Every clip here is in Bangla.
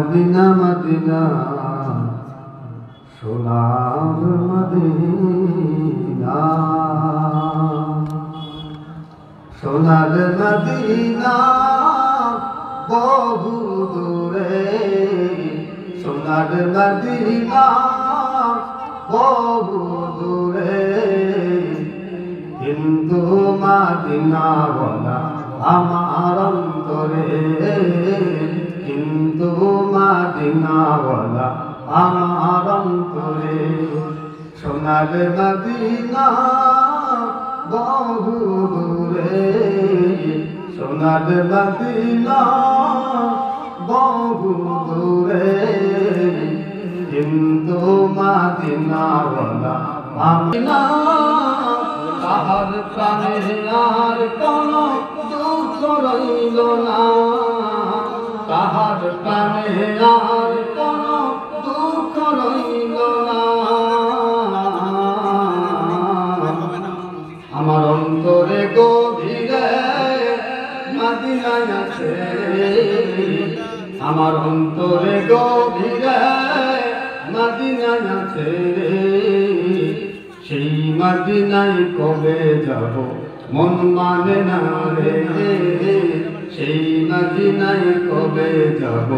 মদিনা মদিনা সোনার মদিনা, সোনার মদিনা বহু দূরে, সোনার মদিনা বহু দূরে, কিন্তু মদিনাওয়ালা আমার অন্তরে, কিন্তু মদিনাওয়ালা আমার অন্তরে। সোনার মদিনা বহু দূরে, সোনার মদিনা বহু দূরে, কিন্তু মদিনাওয়ালা আমি না। তাহার প্রাণে আর কোন দুঃখ রইল না, তাহার প্রাণে আর কোন দুঃখ রইল না। আমার অন্তরে গভীরে মদিনায় আছে, আমার অন্তরে গভীরে মদিনায় আছে, সেই মদিনায় কবে যাব মন মানে না রে, সেই মদিনায় কবে যাব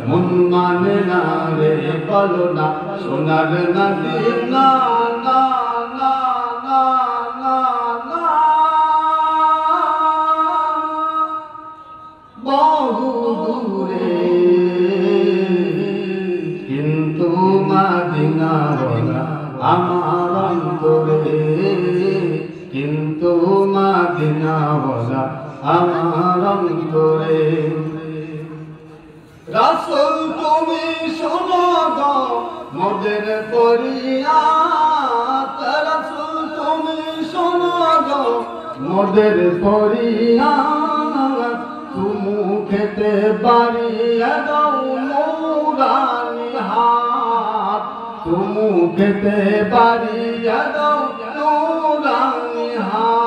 মন মানে না রে। বলো না সোনার মদিনা না না না না না, বহু দূরে, কিন্তু মদিনাওয়ালা আমার অন্তরে, কিন্তু মদিনাওয়ালা আমার অন্তরে। রাসূল তুমি শোনো গো মোদের ফরিয়াদ, রাসূল তুমি শোনো গো মোদের ফরিয়াদ, তুমি খেতে বাড়িয়ে দাও নূরানি হাত, তুমি খেতে বাড়িয়ে দাও নূরানি হাত।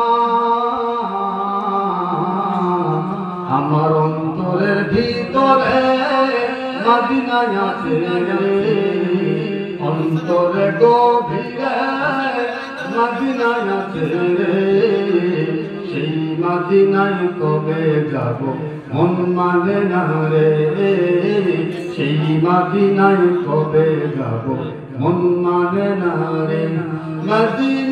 আমার অন্তরের ভিতরে মদিনায় আছে, অন্তরে গভীরে মদিনায় আছে, সেই মদিনায় কবে যাব মন মানে না রে, সেই মদিনায় কবে যাব মন মানে না রে। মদিনা